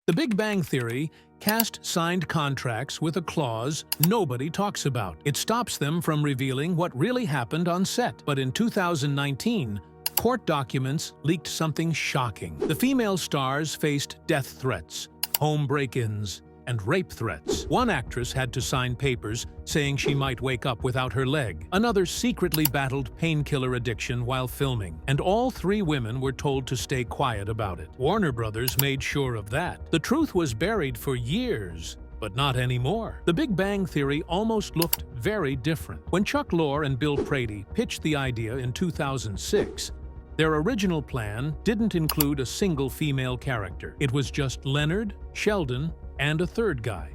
The Big Bang Theory cast signed contracts with a clause nobody talks about. It stops them from revealing what really happened on set. But in 2019, court documents leaked something shocking. The female stars faced death threats, home break-ins, and rape threats. One actress had to sign papers saying she might wake up without her leg. Another secretly battled painkiller addiction while filming. And all three women were told to stay quiet about it. Warner Brothers made sure of that. The truth was buried for years, but not anymore. The Big Bang Theory almost looked very different. When Chuck Lorre and Bill Prady pitched the idea in 2006, their original plan didn't include a single female character. It was just Leonard, Sheldon, and a third guy.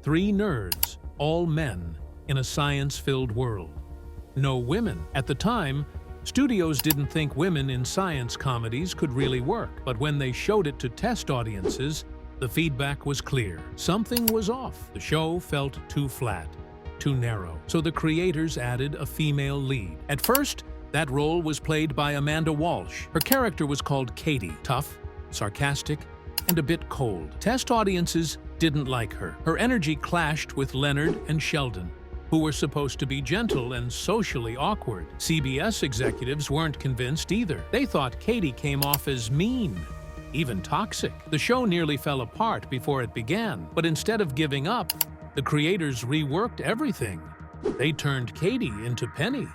Three nerds, all men, in a science-filled world. No women. At the time, studios didn't think women in science comedies could really work, but when they showed it to test audiences, the feedback was clear. Something was off. The show felt too flat, too narrow. So the creators added a female lead. At first, that role was played by Amanda Walsh. Her character was called Katie, tough, sarcastic, and a bit cold. Test audiences didn't like her. Her energy clashed with Leonard and Sheldon, who were supposed to be gentle and socially awkward. CBS executives weren't convinced either. They thought Katie came off as mean, even toxic. The show nearly fell apart before it began, but instead of giving up, the creators reworked everything. They turned Katie into Penny,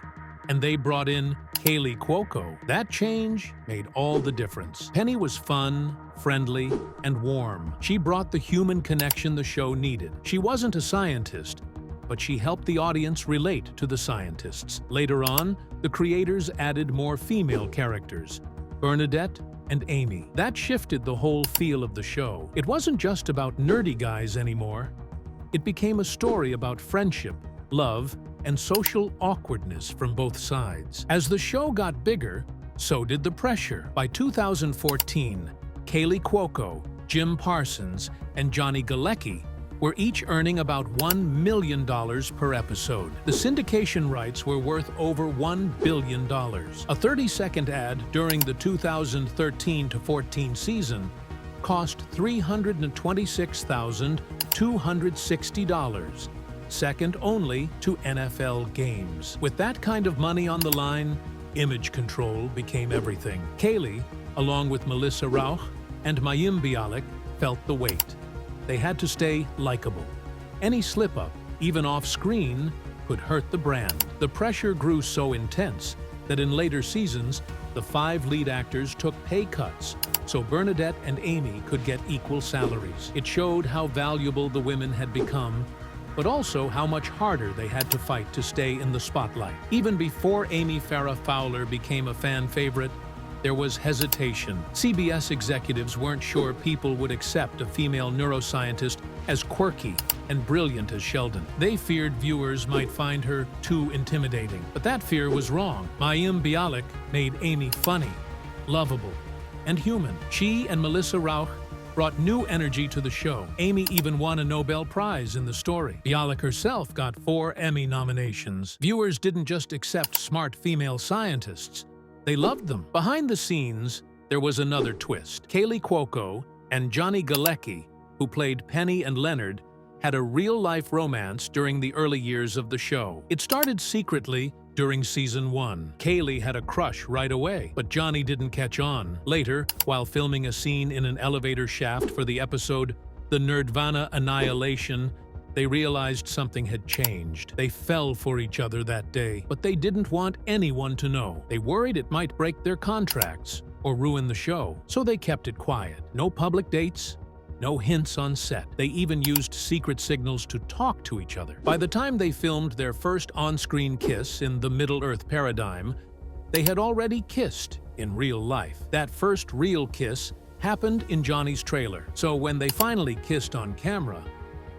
and they brought in Kaley Cuoco. That change made all the difference. Penny was fun, friendly, and warm. She brought the human connection the show needed. She wasn't a scientist, but she helped the audience relate to the scientists. Later on, the creators added more female characters, Bernadette and Amy. That shifted the whole feel of the show. It wasn't just about nerdy guys anymore. It became a story about friendship, love, and social awkwardness from both sides. As the show got bigger, so did the pressure. By 2014, Kaley Cuoco, Jim Parsons, and Johnny Galecki were each earning about $1 million per episode. The syndication rights were worth over $1 billion. A 30-second ad during the 2013-14 season cost $326,260, second only to NFL games. With that kind of money on the line, image control became everything. Kaley, along with Melissa Rauch and Mayim Bialik, felt the weight. They had to stay likable. Any slip-up, even off-screen, could hurt the brand. The pressure grew so intense that in later seasons, the 5 lead actors took pay cuts so Bernadette and Amy could get equal salaries. It showed how valuable the women had become, but also how much harder they had to fight to stay in the spotlight. Even before Amy Farrah Fowler became a fan favorite, there was hesitation. CBS executives weren't sure people would accept a female neuroscientist as quirky and brilliant as Sheldon. They feared viewers might find her too intimidating. But that fear was wrong. Mayim Bialik made Amy funny, lovable, and human. She and Melissa Rauch brought new energy to the show. Amy even won a Nobel Prize in the story. Bialik herself got 4 Emmy nominations. Viewers didn't just accept smart female scientists, they loved them. Behind the scenes, there was another twist. Kaley Cuoco and Johnny Galecki, who played Penny and Leonard, had a real-life romance during the early years of the show. It started secretly during season 1. Kaley had a crush right away, but Johnny didn't catch on. Later, while filming a scene in an elevator shaft for the episode The Nerdvana Annihilation, they realized something had changed. They fell for each other that day, but they didn't want anyone to know. They worried it might break their contracts or ruin the show, so they kept it quiet. No public dates, no hints on set. They even used secret signals to talk to each other. By the time they filmed their first on-screen kiss in the Middle-earth paradigm, they had already kissed in real life. That first real kiss happened in Johnny's trailer. So when they finally kissed on camera,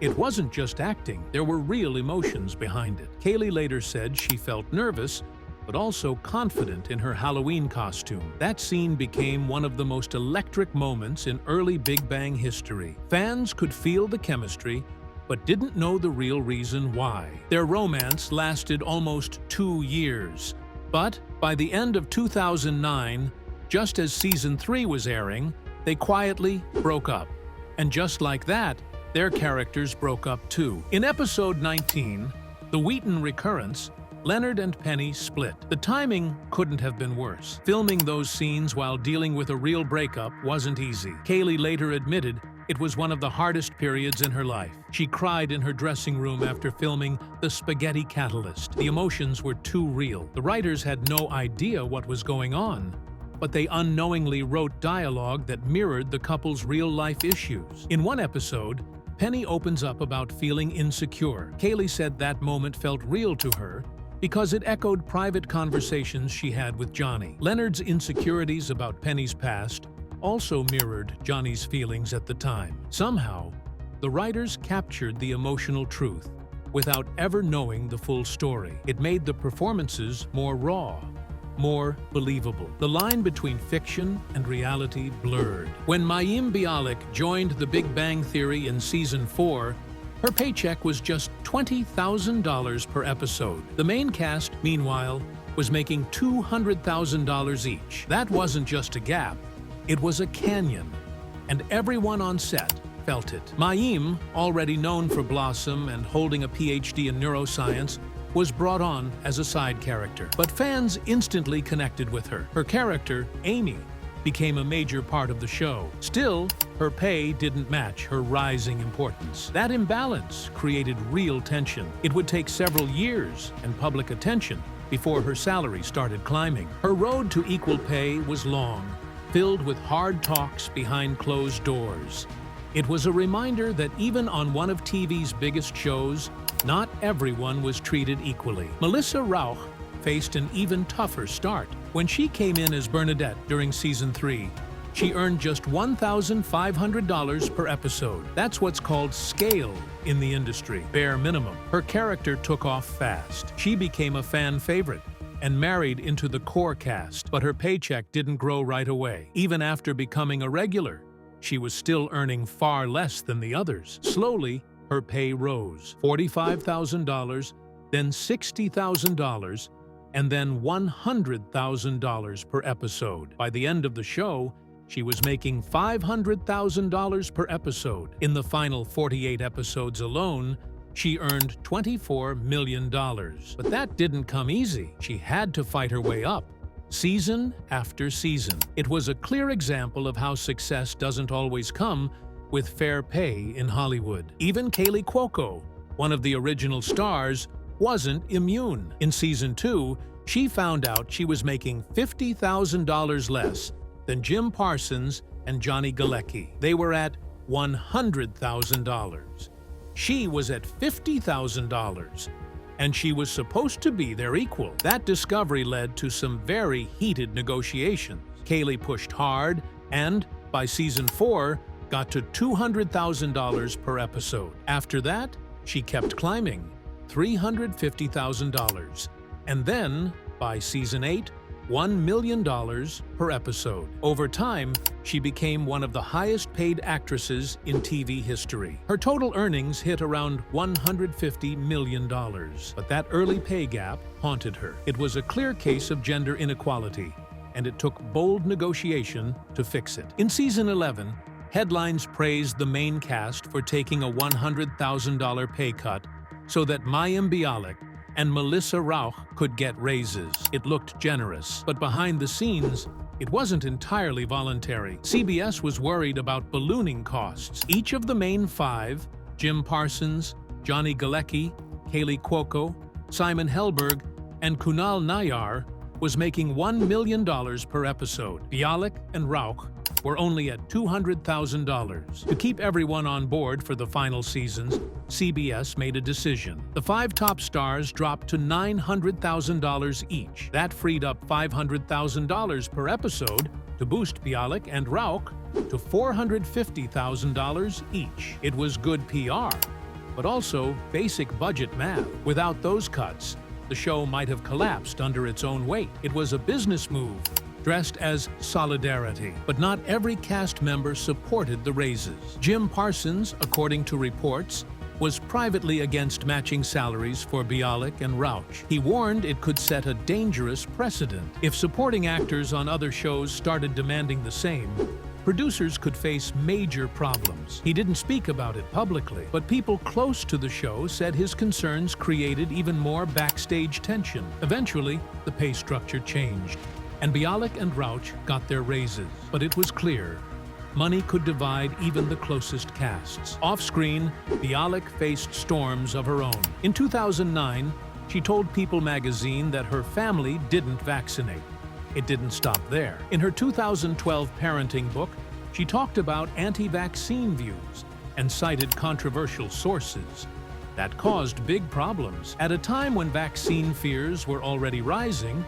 it wasn't just acting, there were real emotions behind it. Kaley later said she felt nervous, but also confident in her Halloween costume. That scene became one of the most electric moments in early Big Bang history. Fans could feel the chemistry, but didn't know the real reason why. Their romance lasted almost 2 years. But by the end of 2009, just as season 3 was airing, they quietly broke up. And just like that, their characters broke up too. In episode 19, The Wheaton Recurrence, Leonard and Penny split. The timing couldn't have been worse. Filming those scenes while dealing with a real breakup wasn't easy. Kaylee later admitted it was one of the hardest periods in her life. She cried in her dressing room after filming The Spaghetti Catalyst. The emotions were too real. The writers had no idea what was going on, but they unknowingly wrote dialogue that mirrored the couple's real-life issues. In one episode, Penny opens up about feeling insecure. Kaylee said that moment felt real to her because it echoed private conversations she had with Johnny. Leonard's insecurities about Penny's past also mirrored Johnny's feelings at the time. Somehow, the writers captured the emotional truth without ever knowing the full story. It made the performances more raw, more believable. The line between fiction and reality blurred. When Mayim Bialik joined The Big Bang Theory in Season 4, her paycheck was just $20,000 per episode. The main cast, meanwhile, was making $200,000 each. That wasn't just a gap, it was a canyon, and everyone on set felt it. Mayim, already known for Blossom and holding a PhD in neuroscience, was brought on as a side character. But fans instantly connected with her. Her character, Amy, became a major part of the show. Still, her pay didn't match her rising importance. That imbalance created real tension. It would take several years and public attention before her salary started climbing. Her road to equal pay was long, filled with hard talks behind closed doors. It was a reminder that even on one of TV's biggest shows, not everyone was treated equally. Melissa Rauch faced an even tougher start. When she came in as Bernadette during Season 3, she earned just $1,500 per episode. That's what's called scale in the industry, bare minimum. Her character took off fast. She became a fan favorite and married into the core cast, but her paycheck didn't grow right away. Even after becoming a regular, she was still earning far less than the others. Slowly, her pay rose. $45,000, then $60,000, and then $100,000 per episode. By the end of the show, she was making $500,000 per episode. In the final 48 episodes alone, she earned $24 million. But that didn't come easy. She had to fight her way up, season after season. It was a clear example of how success doesn't always come with fair pay in Hollywood. Even Kaylee Cuoco, one of the original stars, wasn't immune. In Season 2, she found out she was making $50,000 less than Jim Parsons and Johnny Galecki. They were at $100,000. She was at $50,000, and she was supposed to be their equal. That discovery led to some very heated negotiations. Kaylee pushed hard and, by Season 4, got to $200,000 per episode. After that, she kept climbing, $350,000. And then, by Season 8, $1 million per episode. Over time, she became one of the highest-paid actresses in TV history. Her total earnings hit around $150 million. But that early pay gap haunted her. It was a clear case of gender inequality, and it took bold negotiation to fix it. In Season 11, headlines praised the main cast for taking a $100,000 pay cut so that Mayim Bialik and Melissa Rauch could get raises. It looked generous, but behind the scenes, it wasn't entirely voluntary. CBS was worried about ballooning costs. Each of the main five, Jim Parsons, Johnny Galecki, Kaylee Cuoco, Simon Helberg, and Kunal Nayyar, was making $1 million per episode. Bialik and Rauch were only at $200,000. To keep everyone on board for the final seasons, CBS made a decision. The five top stars dropped to $900,000 each. That freed up $500,000 per episode to boost Bialik and Rauch to $450,000 each. It was good PR, but also basic budget math. Without those cuts, the show might have collapsed under its own weight. It was a business move, dressed as solidarity. But not every cast member supported the raises. Jim Parsons, according to reports, was privately against matching salaries for Bialik and Rauch. He warned it could set a dangerous precedent. If supporting actors on other shows started demanding the same, producers could face major problems. He didn't speak about it publicly, but people close to the show said his concerns created even more backstage tension. Eventually, the pay structure changed, and Bialik and Rauch got their raises. But it was clear, money could divide even the closest casts. Off-screen, Bialik faced storms of her own. In 2009, she told People magazine that her family didn't vaccinate. It didn't stop there. In her 2012 parenting book, she talked about anti-vaccine views and cited controversial sources. That caused big problems. At a time when vaccine fears were already rising,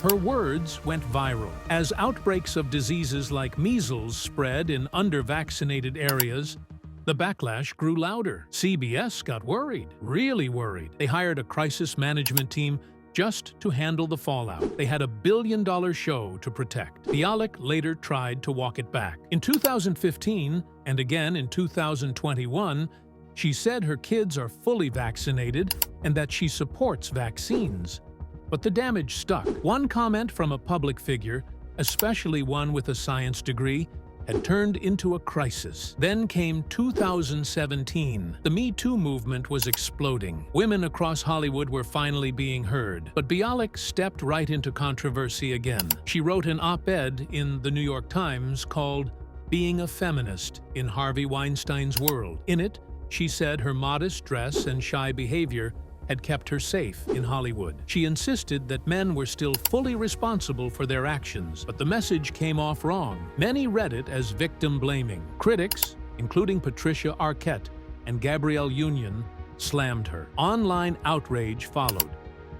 her words went viral. As outbreaks of diseases like measles spread in under-vaccinated areas, the backlash grew louder. CBS got worried, really worried. They hired a crisis management team just to handle the fallout. They had a billion-dollar show to protect. Bialik later tried to walk it back. In 2015, and again in 2021, she said her kids are fully vaccinated and that she supports vaccines. But the damage stuck. One comment from a public figure, especially one with a science degree, had turned into a crisis. Then came 2017. The Me Too movement was exploding. Women across Hollywood were finally being heard. But Bialik stepped right into controversy again. She wrote an op-ed in the New York Times called "Being a Feminist in Harvey Weinstein's World." In it, she said her modest dress and shy behavior had kept her safe in Hollywood. She insisted that men were still fully responsible for their actions, but the message came off wrong. Many read it as victim-blaming. Critics, including Patricia Arquette and Gabrielle Union, slammed her. Online outrage followed,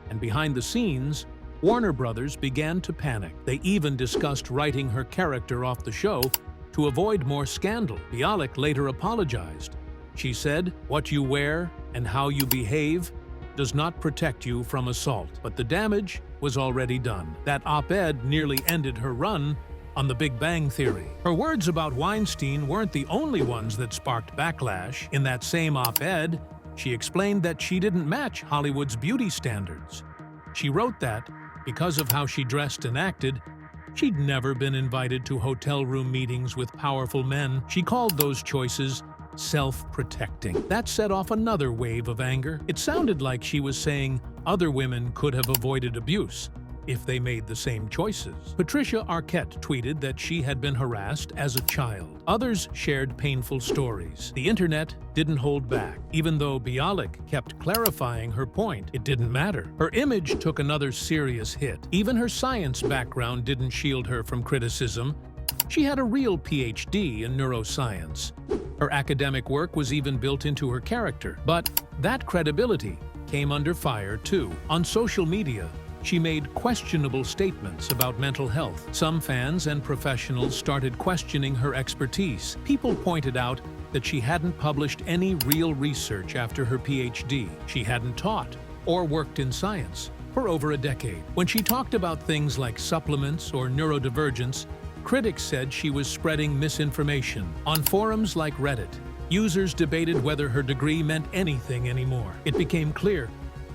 and behind the scenes, Warner Brothers began to panic. They even discussed writing her character off the show to avoid more scandal. Bialik later apologized. She said, "What you wear and how you behave does not protect you from assault." But the damage was already done. That op-ed nearly ended her run on The Big Bang Theory. Her words about Weinstein weren't the only ones that sparked backlash. In that same op-ed, she explained that she didn't match Hollywood's beauty standards. She wrote that, because of how she dressed and acted, she'd never been invited to hotel room meetings with powerful men. She called those choices self-protecting. That set off another wave of anger. It sounded like she was saying other women could have avoided abuse if they made the same choices. Patricia Arquette tweeted that she had been harassed as a child. Others shared painful stories. The internet didn't hold back. Even though Bialik kept clarifying her point, it didn't matter. Her image took another serious hit. Even her science background didn't shield her from criticism. She had a real PhD in neuroscience. Her academic work was even built into her character. But that credibility came under fire, too. On social media, she made questionable statements about mental health. Some fans and professionals started questioning her expertise. People pointed out that she hadn't published any real research after her PhD. She hadn't taught or worked in science for over a decade. When she talked about things like supplements or neurodivergence, critics said she was spreading misinformation. On forums like Reddit, users debated whether her degree meant anything anymore. It became clear,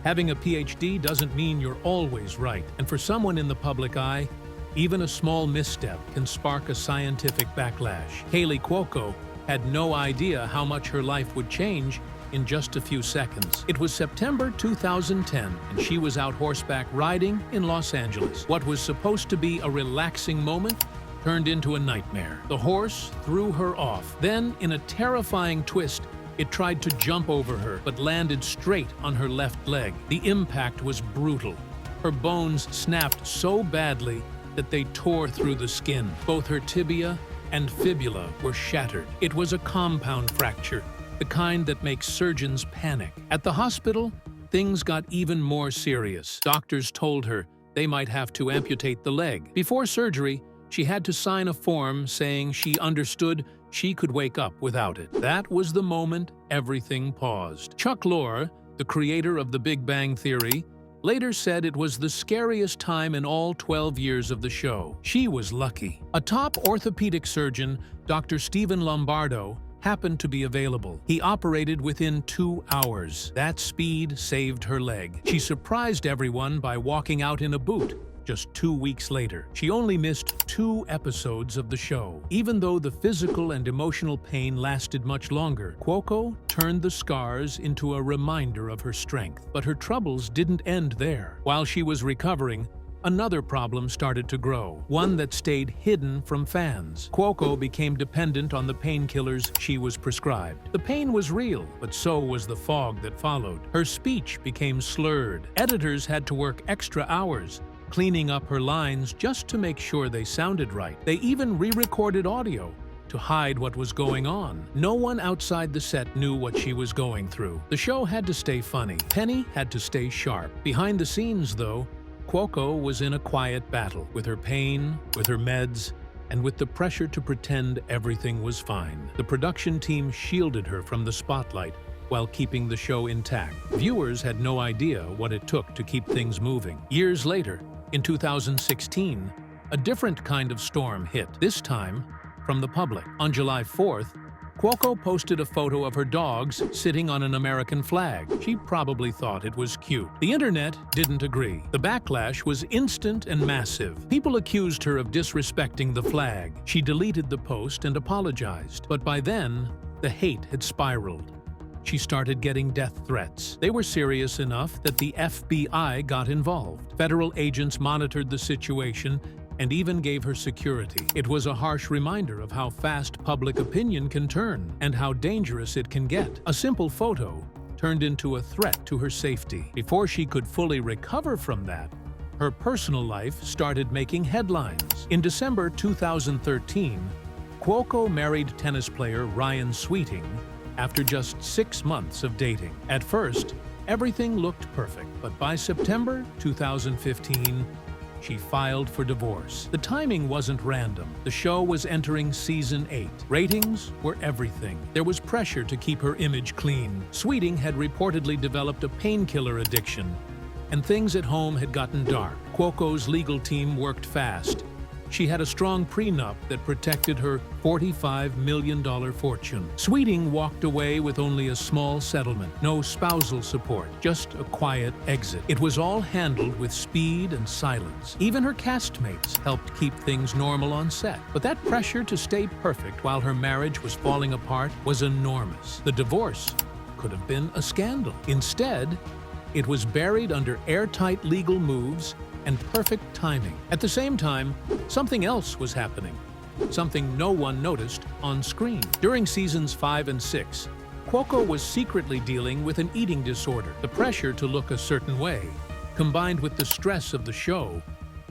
having a PhD doesn't mean you're always right. And for someone in the public eye, even a small misstep can spark a scientific backlash. Haley Cuoco had no idea how much her life would change in just a few seconds. It was September 2010, and she was out horseback riding in Los Angeles. What was supposed to be a relaxing moment turned into a nightmare. The horse threw her off. Then, in a terrifying twist, it tried to jump over her, but landed straight on her left leg. The impact was brutal. Her bones snapped so badly that they tore through the skin. Both her tibia and fibula were shattered. It was a compound fracture, the kind that makes surgeons panic. At the hospital, things got even more serious. Doctors told her they might have to amputate the leg. Before surgery, she had to sign a form saying she understood she could wake up without it. That was the moment everything paused. Chuck Lorre, the creator of The Big Bang Theory, later said it was the scariest time in all 12 years of the show. She was lucky. A top orthopedic surgeon, Dr. Stephen Lombardo, happened to be available. He operated within 2 hours. That speed saved her leg. She surprised everyone by walking out in a boot, just 2 weeks later. She only missed 2 episodes of the show. Even though the physical and emotional pain lasted much longer, Cuoco turned the scars into a reminder of her strength. But her troubles didn't end there. While she was recovering, another problem started to grow, one that stayed hidden from fans. Cuoco became dependent on the painkillers she was prescribed. The pain was real, but so was the fog that followed. Her speech became slurred. Editors had to work extra hours, cleaning up her lines just to make sure they sounded right. They even re-recorded audio to hide what was going on. No one outside the set knew what she was going through. The show had to stay funny. Penny had to stay sharp. Behind the scenes, though, Cuoco was in a quiet battle with her pain, with her meds, and with the pressure to pretend everything was fine. The production team shielded her from the spotlight while keeping the show intact. Viewers had no idea what it took to keep things moving. Years later, in 2016, a different kind of storm hit, this time from the public. On July 4th, Cuoco posted a photo of her dogs sitting on an American flag. She probably thought it was cute. The internet didn't agree. The backlash was instant and massive. People accused her of disrespecting the flag. She deleted the post and apologized. But by then, the hate had spiraled. She started getting death threats. They were serious enough that the FBI got involved. Federal agents monitored the situation and even gave her security. It was a harsh reminder of how fast public opinion can turn and how dangerous it can get. A simple photo turned into a threat to her safety. Before she could fully recover from that, her personal life started making headlines. In December 2013, Cuoco married tennis player Ryan Sweeting after just 6 months of dating. At first, everything looked perfect, but by September 2015, she filed for divorce. The timing wasn't random. The show was entering season 8. Ratings were everything. There was pressure to keep her image clean. Sweeting had reportedly developed a painkiller addiction, and things at home had gotten dark. Cuoco's legal team worked fast. She had a strong prenup that protected her $45 million fortune. Sweeting walked away with only a small settlement, no spousal support, just a quiet exit. It was all handled with speed and silence. Even her castmates helped keep things normal on set. But that pressure to stay perfect while her marriage was falling apart was enormous. The divorce could have been a scandal. Instead, it was buried under airtight legal moves and perfect timing. At the same time, something else was happening, something no one noticed on screen. During seasons 5 and 6, Cuoco was secretly dealing with an eating disorder. The pressure to look a certain way, combined with the stress of the show,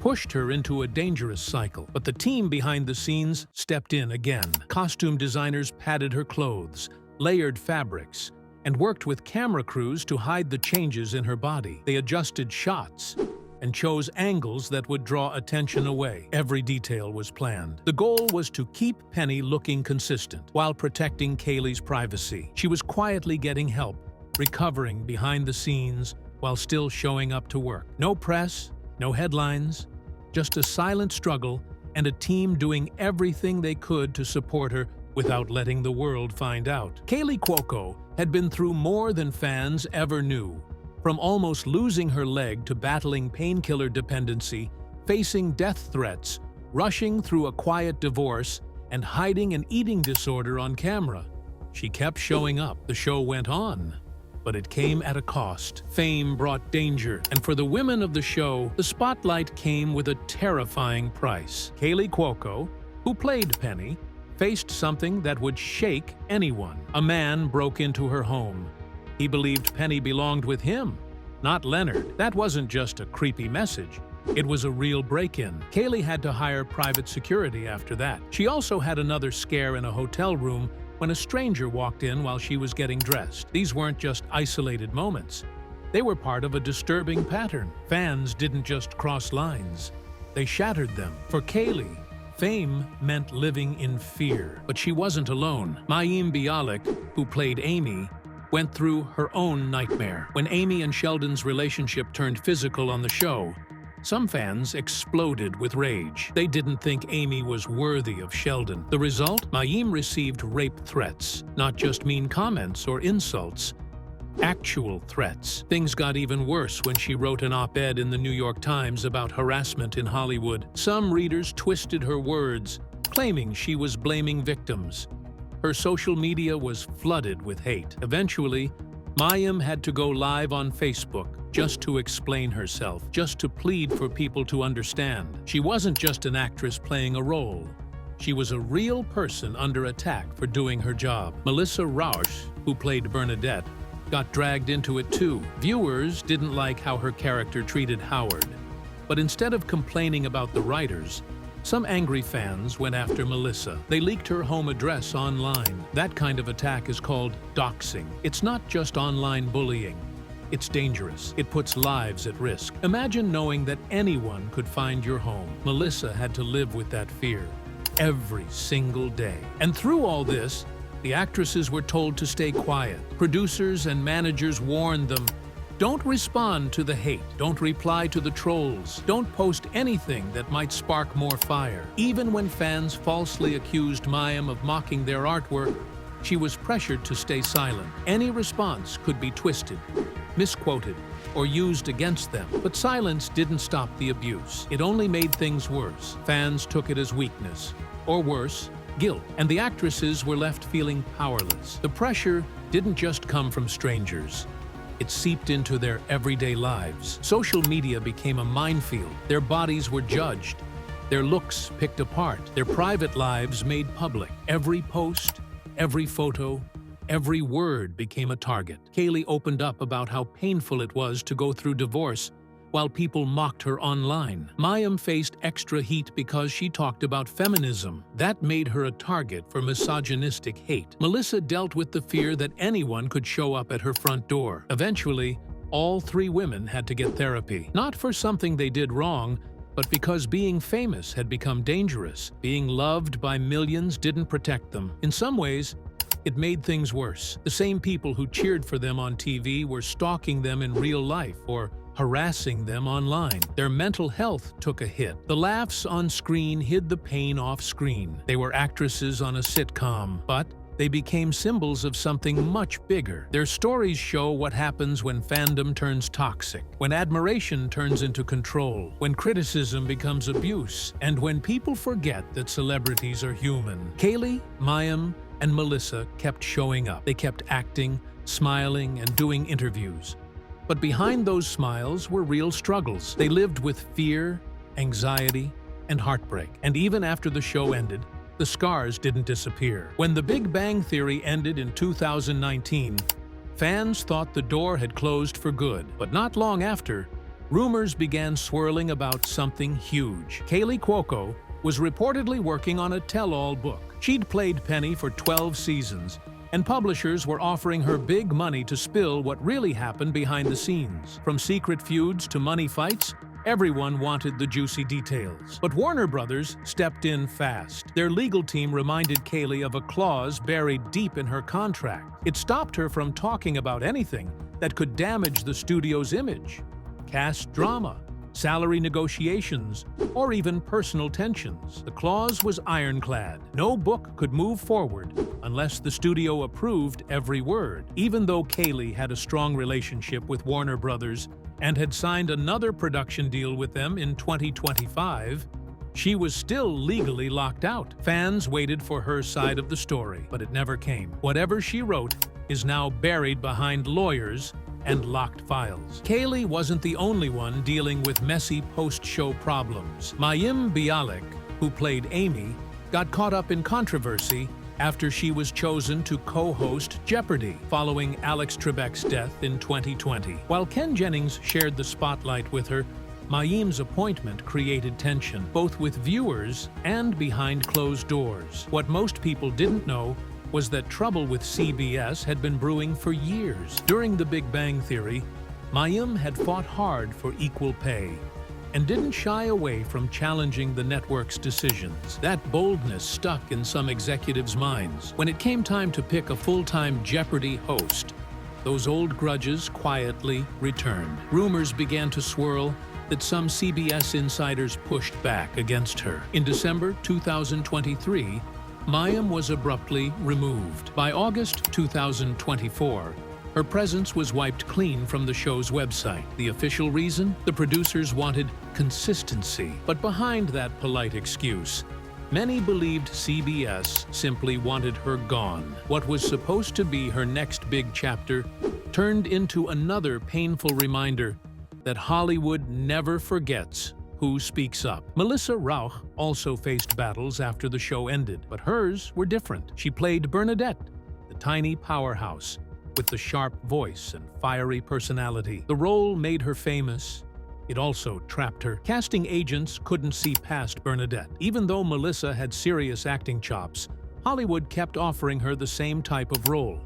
pushed her into a dangerous cycle. But the team behind the scenes stepped in again. Costume designers padded her clothes, layered fabrics, and worked with camera crews to hide the changes in her body. They adjusted shots and chose angles that would draw attention away. Every detail was planned. The goal was to keep Penny looking consistent while protecting Kaylee's privacy. She was quietly getting help, recovering behind the scenes while still showing up to work. No press, no headlines, just a silent struggle and a team doing everything they could to support her without letting the world find out. Kaylee Cuoco had been through more than fans ever knew. From almost losing her leg to battling painkiller dependency, facing death threats, rushing through a quiet divorce, and hiding an eating disorder on camera, she kept showing up. The show went on, but it came at a cost. Fame brought danger, and for the women of the show, the spotlight came with a terrifying price. Kaylee Cuoco, who played Penny, faced something that would shake anyone. A man broke into her home. He believed Penny belonged with him, not Leonard. That wasn't just a creepy message. It was a real break-in. Kaylee had to hire private security after that. She also had another scare in a hotel room when a stranger walked in while she was getting dressed. These weren't just isolated moments. They were part of a disturbing pattern. Fans didn't just cross lines. They shattered them. For Kaylee, fame meant living in fear. But she wasn't alone. Mayim Bialik, who played Amy, went through her own nightmare. When Amy and Sheldon's relationship turned physical on the show, some fans exploded with rage. They didn't think Amy was worthy of Sheldon. The result? Mayim received rape threats, not just mean comments or insults, Actual threats. Things got even worse when she wrote an op-ed in the New York Times about harassment in Hollywood. Some readers twisted her words, claiming she was blaming victims. Her social media was flooded with hate. Eventually, Mayim had to go live on Facebook just to explain herself, just to plead for people to understand. She wasn't just an actress playing a role. She was a real person under attack for doing her job. Melissa Rauch, who played Bernadette, got dragged into it too. Viewers didn't like how her character treated Howard. But instead of complaining about the writers, some angry fans went after Melissa. They leaked her home address online. That kind of attack is called doxing. It's not just online bullying. It's dangerous. It puts lives at risk. Imagine knowing that anyone could find your home. Melissa had to live with that fear every single day. And through all this, the actresses were told to stay quiet. Producers and managers warned them, don't respond to the hate. Don't reply to the trolls. Don't post anything that might spark more fire. Even when fans falsely accused Mayim of mocking their artwork, she was pressured to stay silent. Any response could be twisted, misquoted, or used against them. But silence didn't stop the abuse. It only made things worse. Fans took it as weakness, or worse, guilt, and the actresses were left feeling powerless. The pressure didn't just come from strangers. It seeped into their everyday lives. Social media became a minefield. Their bodies were judged, their looks picked apart, their private lives made public. Every post, every photo, every word became a target. Kaylee opened up about how painful it was to go through divorce while people mocked her online. Mayim faced extra heat because she talked about feminism. That made her a target for misogynistic hate. Melissa dealt with the fear that anyone could show up at her front door. Eventually, all three women had to get therapy. Not for something they did wrong, but because being famous had become dangerous. Being loved by millions didn't protect them. In some ways, it made things worse. The same people who cheered for them on TV were stalking them in real life or harassing them online. Their mental health took a hit. The laughs on screen hid the pain off screen. They were actresses on a sitcom, but they became symbols of something much bigger. Their stories show what happens when fandom turns toxic, when admiration turns into control, when criticism becomes abuse, and when people forget that celebrities are human. Kaylee, Mayim, and Melissa kept showing up. They kept acting, smiling, and doing interviews. But behind those smiles were real struggles. They lived with fear, anxiety, and heartbreak. And even after the show ended, the scars didn't disappear. When The Big Bang Theory ended in 2019, fans thought the door had closed for good. But not long after, rumors began swirling about something huge. Kaylee Cuoco was reportedly working on a tell-all book. She'd played Penny for 12 seasons, and publishers were offering her big money to spill what really happened behind the scenes. From secret feuds to money fights, everyone wanted the juicy details. But Warner Brothers stepped in fast. Their legal team reminded Kaylee of a clause buried deep in her contract. It stopped her from talking about anything that could damage the studio's image. Cast drama, salary negotiations, or even personal tensions. The clause was ironclad. No book could move forward unless the studio approved every word. Even though Kaylee had a strong relationship with Warner Brothers and had signed another production deal with them in 2025, she was still legally locked out. Fans waited for her side of the story, but it never came. Whatever she wrote is now buried behind lawyers and locked files. Kaylee wasn't the only one dealing with messy post-show problems. Mayim Bialik, who played Amy, got caught up in controversy after she was chosen to co-host Jeopardy! Following Alex Trebek's death in 2020. While Ken Jennings shared the spotlight with her, Mayim's appointment created tension, both with viewers and behind closed doors. What most people didn't know was that trouble with CBS had been brewing for years. During The Big Bang Theory, Mayim had fought hard for equal pay and didn't shy away from challenging the network's decisions. That boldness stuck in some executives' minds. When it came time to pick a full-time Jeopardy! Host, those old grudges quietly returned. Rumors began to swirl that some CBS insiders pushed back against her. In December 2023, Mayim was abruptly removed. By August 2024, Her presence was wiped clean from the show's website. The official reason? The producers wanted consistency. But behind that polite excuse, many believed CBS simply wanted her gone. What was supposed to be her next big chapter turned into another painful reminder that Hollywood never forgets who speaks up. Melissa Rauch also faced battles after the show ended, but hers were different. She played Bernadette, the tiny powerhouse with the sharp voice and fiery personality. The role made her famous. It also trapped her. Casting agents couldn't see past Bernadette. Even though Melissa had serious acting chops, Hollywood kept offering her the same type of role,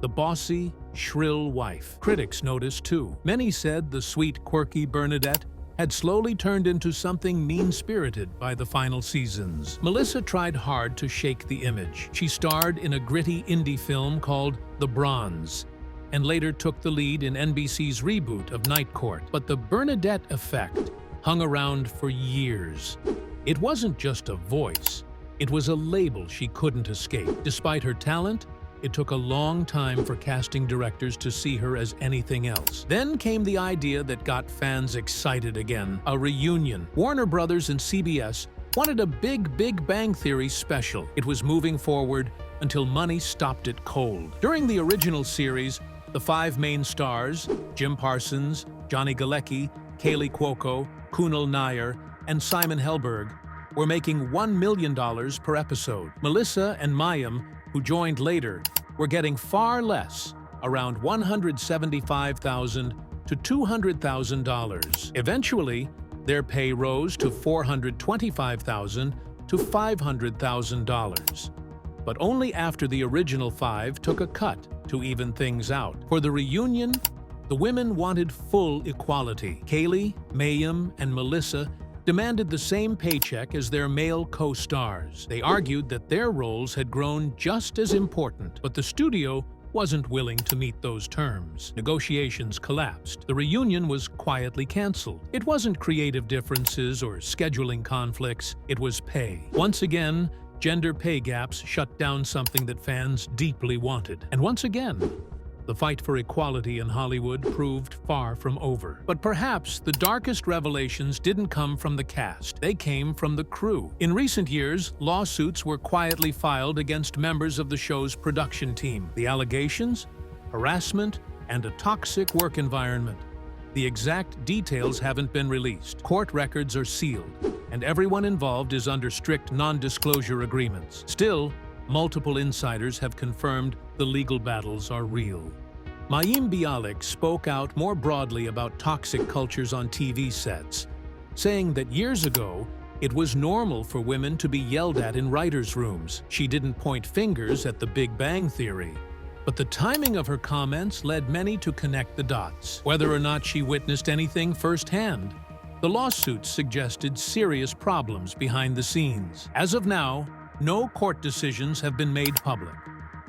the bossy, shrill wife. Critics noticed too. Many said the sweet, quirky Bernadette had slowly turned into something mean-spirited by the final seasons. Melissa tried hard to shake the image. She starred in a gritty indie film called The Bronze, and later took the lead in NBC's reboot of Night Court. But the Bernadette effect hung around for years. It wasn't just a voice, it was a label she couldn't escape. Despite her talent, it took a long time for casting directors to see her as anything else. Then came the idea that got fans excited again, a reunion. Warner Brothers and CBS wanted a Big Bang Theory special. It was moving forward until money stopped it cold. During the original series, the 5 main stars, Jim Parsons, Johnny Galecki, Kaylee Cuoco, Kunal Nair, and Simon Helberg, were making $1 million per episode. Melissa and Mayim, who joined later, were getting far less, around $175,000 to $200,000. Eventually, their pay rose to $425,000 to $500,000. But only after the original 5 took a cut to even things out. For the reunion, the women wanted full equality. Kaylee, Mayim, and Melissa demanded the same paycheck as their male co-stars. They argued that their roles had grown just as important, but the studio wasn't willing to meet those terms. Negotiations collapsed. The reunion was quietly canceled. It wasn't creative differences or scheduling conflicts, it was pay. Once again, gender pay gaps shut down something that fans deeply wanted. And once again, the fight for equality in Hollywood proved far from over. But perhaps the darkest revelations didn't come from the cast. They came from the crew. In recent years, lawsuits were quietly filed against members of the show's production team. The allegations? Harassment and a toxic work environment. The exact details haven't been released. Court records are sealed, and everyone involved is under strict non-disclosure agreements. Still, multiple insiders have confirmed the legal battles are real. Mayim Bialik spoke out more broadly about toxic cultures on TV sets, saying that years ago, it was normal for women to be yelled at in writers' rooms. She didn't point fingers at the Big Bang Theory, but the timing of her comments led many to connect the dots. Whether or not she witnessed anything firsthand, the lawsuits suggested serious problems behind the scenes. As of now, no court decisions have been made public,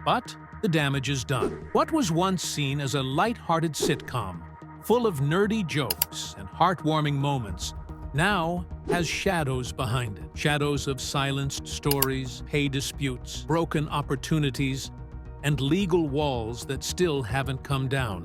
but the damage is done. What was once seen as a light-hearted sitcom, full of nerdy jokes and heartwarming moments, now has shadows behind it. Shadows of silenced stories, pay disputes, broken opportunities, and legal walls that still haven't come down.